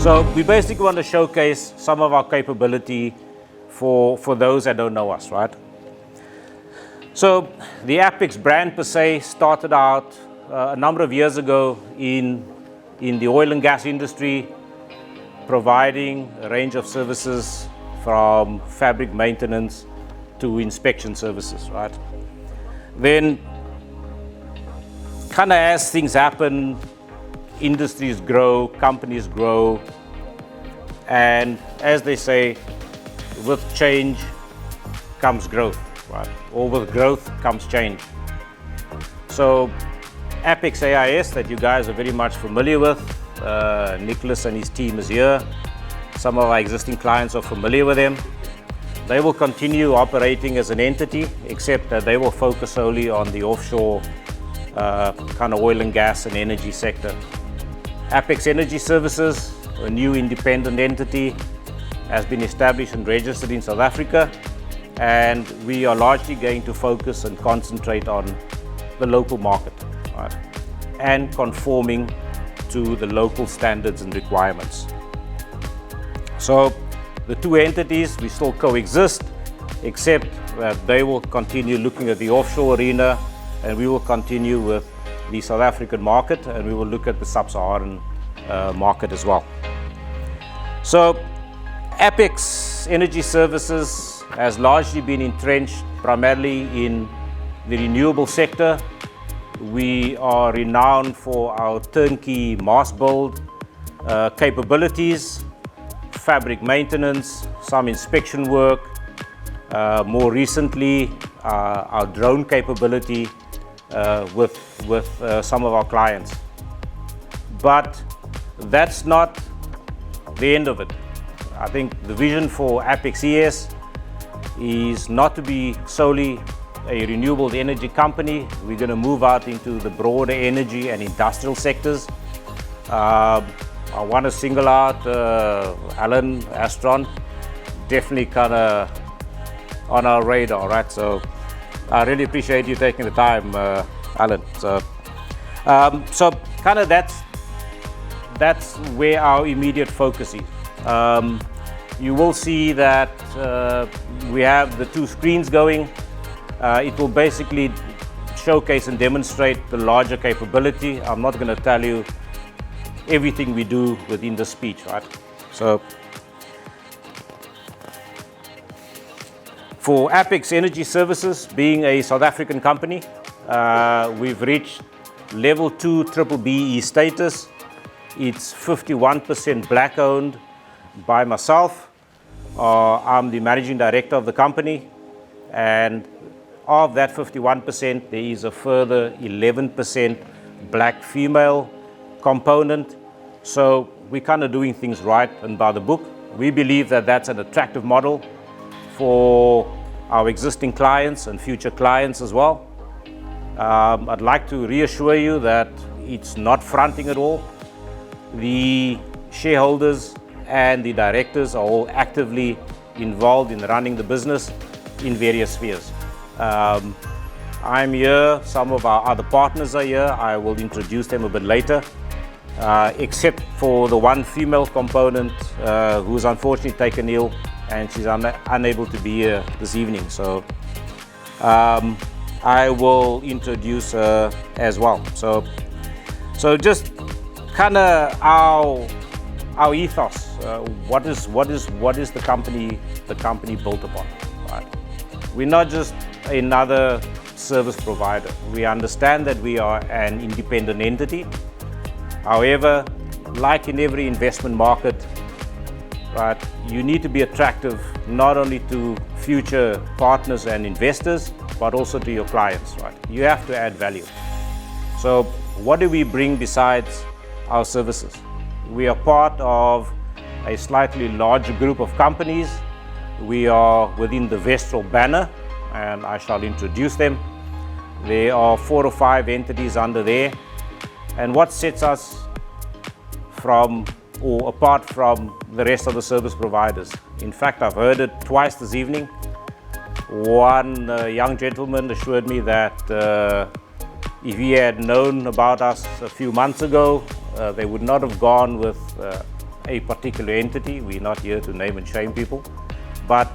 So we basically want to showcase some of our capability for those that don't know us, right? So the Apex brand per se started out a number of years ago in the oil and gas industry, providing a range of services from fabric maintenance to inspection services, right? Then kind of as things happen, industries grow, companies grow, and as they say, with change comes growth, right? Or with growth comes change. So Apex AIS, that you guys are very much familiar with, Nicholas and his team is here. Some of our existing clients are familiar with them. They will continue operating as an entity, except that they will focus solely on the offshore kind of oil and gas and energy sector. Apex Energy Services, a new independent entity, has been established and registered in South Africa, and we are largely going to focus and concentrate on the local market, right, and conforming to the local standards and requirements. So the two entities, we still coexist, except that they will continue looking at the offshore arena, and we will continue with the South African market, and we will look at the sub-Saharan market as well. So Apex Energy Services has largely been entrenched primarily in the renewable sector. We are renowned for our turnkey mast build capabilities, fabric maintenance, some inspection work, more recently our drone capability with some of our clients. But that's not the end of it. I think the vision for Apex ES is not to be solely a renewable energy company. We're going to move out into the broader energy and industrial sectors. I want to single out Alan Astron, definitely kind of on our radar, right? So I really appreciate you taking the time, Alan. So kind of that's where our immediate focus is. You will see that we have the two screens going. It will basically showcase and demonstrate the larger capability. I'm not going to tell you everything we do within the speech, right? So for Apex Energy Services, being a South African company, we've reached level 2 BBBE status. It's 51% black owned by myself. I'm the managing director of the company, and of that 51%, there is a further 11% black female component. So we're kind of doing things right and by the book. We believe that that's an attractive model for our existing clients and future clients as well. I'd like to reassure you that it's not fronting at all. The shareholders and the directors are all actively involved in running the business in various spheres. I'm here, some of our other partners are here. I will introduce them a bit later, except for the one female component who's unfortunately taken ill and she's unable to be here this evening. So I will introduce her as well. So just kind of our ethos. What is the company built upon? Right? We're not just another service provider. We understand that we are an independent entity. However, like in every investment market, right, you need to be attractive not only to future partners and investors, but also to your clients. Right? You have to add value. So what do we bring besides our services? We are part of a slightly larger group of companies. We are within the Vestral banner, and I shall introduce them. There are 4 or 5 entities under there. And what sets us apart from the rest of the service providers? In fact, I've heard it twice this evening. One young gentleman assured me that if he had known about us a few months ago, they would not have gone with a particular entity. We're not here to name and shame people. But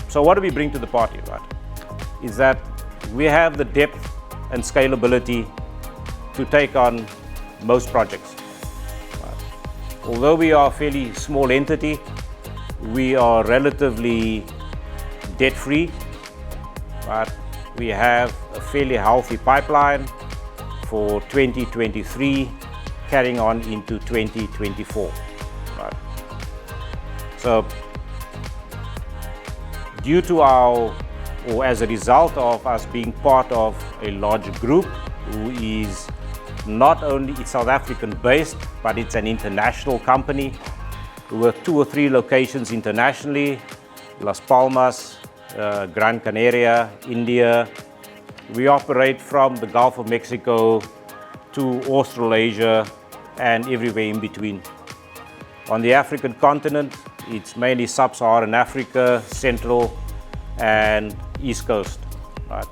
so what do we bring to the party, right? Is that we have the depth and scalability to take on most projects. Right? Although we are a fairly small entity, we are relatively debt-free. Right? We have a fairly healthy pipeline for 2023, carrying on into 2024. Right? So, due to or as a result of us being part of a larger group who is not only South African based, but it's an international company with 2 or 3 locations internationally, Las Palmas, Gran Canaria, India. We operate from the Gulf of Mexico to Australasia and everywhere in between. On the African continent, it's mainly sub-Saharan Africa, Central and East Coast. Right?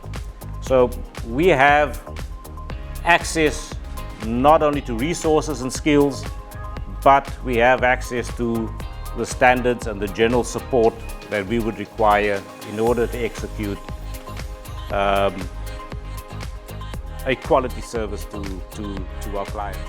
So we have access not only to resources and skills, but we have access to the standards and the general support that we would require in order to execute a quality service to our clients.